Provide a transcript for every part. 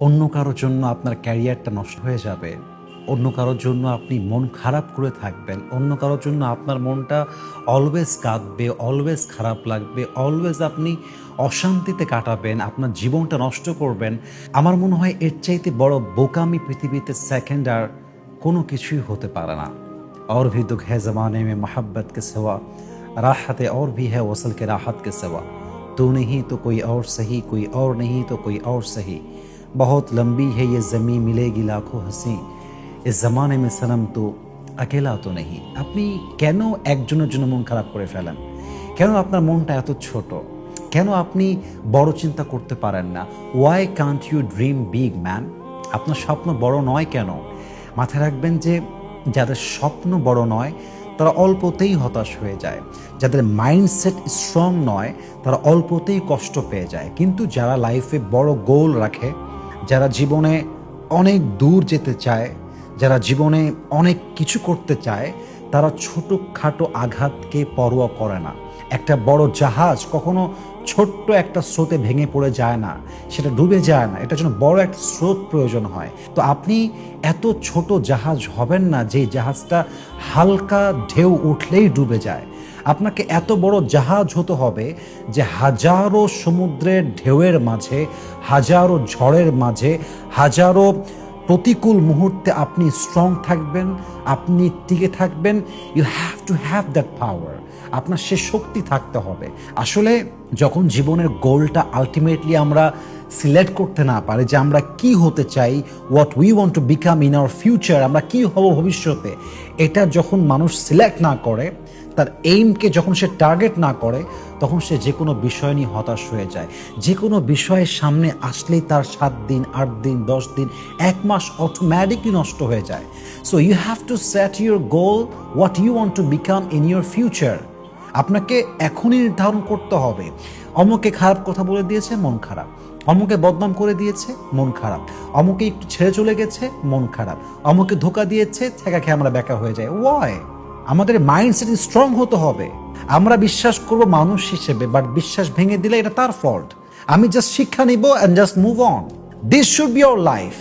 অন্য কারোর জন্য আপনার ক্যারিয়ারটা নষ্ট হয়ে যাবে, অন্য কারোর জন্য আপনি মন খারাপ করে থাকবেন, অন্য কারোর জন্য আপনার মনটা অলওয়েজ কাঁদবে, অলওয়েজ খারাপ লাগবে, অলওয়েজ আপনি অশান্তিতে কাটাবেন, আপনার জীবনটা নষ্ট করবেন। আমার মনে হয় এর চাইতে বড় বোকামি পৃথিবীতে সেকেন্ড আর কোনো কিছুই হতে পারে না। और भी दुख है ज़माने में मोहब्बत के सिवा, राहत और भी है वसल के राहत के सिवा, तू नहीं तो कोई और सही, कोई और नहीं तो कोई और सही, बहुत लंबी है ये ज़मीं मिलेगी लाखों हंसी, इस ज़माने में सनम तो अकेला तो नहीं। আপনি কেন একজনের জন্য মন খারাপ করে ফেলেন? কেন আপনার মনটা এত ছোট? কেন আপনি বড় চিন্তা করতে পারেন না? Why can't you dream big man? আপনার স্বপ্ন বড় নয় কেন? মাথায় রাখবেন যে যাদের স্বপ্ন বড় নয় তারা অল্পতেই হতাশ হয়ে যায়, যাদের মাইন্ডসেট স্ট্রং নয় তারা অল্পতেই কষ্ট পেয়ে যায়। কিন্তু যারা লাইফে বড় গোল রাখে, যারা জীবনে অনেক দূর যেতে চায়, যারা জীবনে অনেক কিছু করতে চায়, তারা ছোটোখাটো আঘাতকে পরোয়া করে না। একটা বড় জাহাজ কখনো ছোট্ট একটা স্রোতে ভেঙে পড়ে যায় না, সেটা ডুবে যায় না, এটার জন্য বড় একটা স্রোত প্রয়োজন হয়। তো আপনি এত ছোট জাহাজ হবেন না যে জাহাজটা হালকা ঢেউ উঠলেই ডুবে যায়। আপনাকে এত বড় জাহাজ হতে হবে যে হাজারো সমুদ্রের ঢেউয়ের মাঝে, হাজারো ঝড়ের মাঝে, হাজারো প্রতিকূল মুহূর্তে আপনি স্ট্রং থাকবেন, আপনি টিকে থাকবেন। You have to have that power. আপনার সে শক্তি থাকতে হবে। আসলে যখন জীবনের গোলটা আলটিমেটলি আমরা সিলেক্ট করতে না পারি যে আমরা কি হতে চাই, what we want to become in our future, আমরা কি হব ভবিষ্যতে, এটা যখন মানুষ সিলেক্ট না করে, তার এইমকে যখন সে টার্গেট না করে, তখন সে যে কোনো বিষয় নিয়ে হতাশ হয়ে যায়। যে কোনো বিষয়ের সামনে আসলেই তার 7 দিন, 8 দিন, 10 দিন, 1 মাস অটোমেটিকলি নষ্ট হয়ে যায়। So you have to set your goal, what you want to become in your future. আপনাকে এখনই নির্ধারণ করতে হবে। অমুকে খারাপ কথা বলে দিয়েছে, মন খারাপ। অমুকে বদনাম করে দিয়েছে, মন খারাপ। অমুকে একটু ছেড়ে চলে গেছে, মন খারাপ। অমুকে ধোকা দিয়েছে, ঠেকা খেয়ে আমরা বেকা হয়ে যাই। ওয়াই? আমাদের মাইন্ডসেট স্ট্রং হতে হবে। আমরা বিশ্বাস করব মানুষ হিসেবে, বাট বিশ্বাস ভেঙে দিলে এটা তার ফল্ট। আমি জাস্ট শিক্ষা নিব and just move on. This should be your life,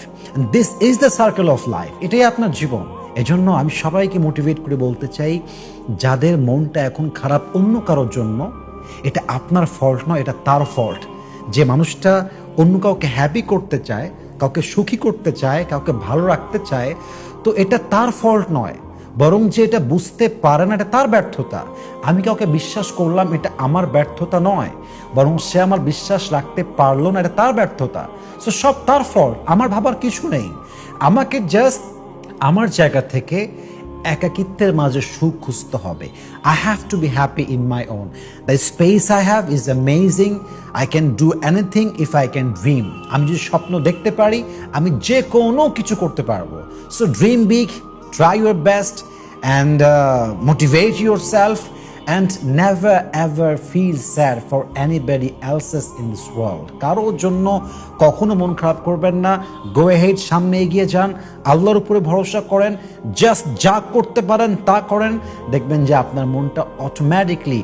this is the circle of life. এটাই আপনার জীবন। এজন্য আমি সবাইকে মোটিভেট করে বলতে চাই, যাদের মনটা এখন খারাপ অন্য কারোর জন্য, এটা আপনার ফল্ট নয়, এটা তার ফল্ট। যে মানুষটা অন্য কাউকে হ্যাপি করতে চায়, কাউকে সুখী করতে চায়, কাউকে ভালো রাখতে চায়, তো এটা তার ফল্ট নয়, বরং যে এটা বুঝতে পারে না এটা তার ব্যর্থতা। আমি কাউকে বিশ্বাস করলাম, এটা আমার ব্যর্থতা নয়, বরং সে আমার বিশ্বাস রাখতে পারলো না, এটা তার ব্যর্থতা। সো সব তার ফল্ট, আমার ভাবার কিছু নেই। আমাকে জাস্ট আমার জায়গা থেকে একাকিত্বের মাঝে সুখ খুঁজতে হবে। I have to be happy in my own. The space I have is amazing. I can do anything if I can dream. আমি যদি স্বপ্ন দেখতে পারি, আমি যে কোনো কিছু করতে পারবো। So dream big, try your best, and motivate yourself, and never ever feel sad for anybody else's in this world. কারোর জন্য কখনো মন খারাপ করবেন না। গো ahead, সামনে এগিয়ে যান, আল্লাহর উপরে ভরসা করেন, জাস্ট যা করতে পারেন তা করেন। দেখবেন যে আপনার মনটা অটোমেটিকলি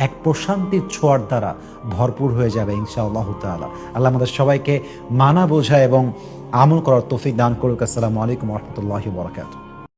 এক প্রশান্তির ছোঁয়ার দ্বারা ভরপুর হয়ে যাবে ইনশাআল্লাহ তাআলা। আল্লাহ আমাদের সবাইকে মানা বোঝা এবং আমল করার তৌফিক দান করুক। আসসালামু আলাইকুম ওয়া রাহমাতুল্লাহি ওয়া বারাকাতুহু।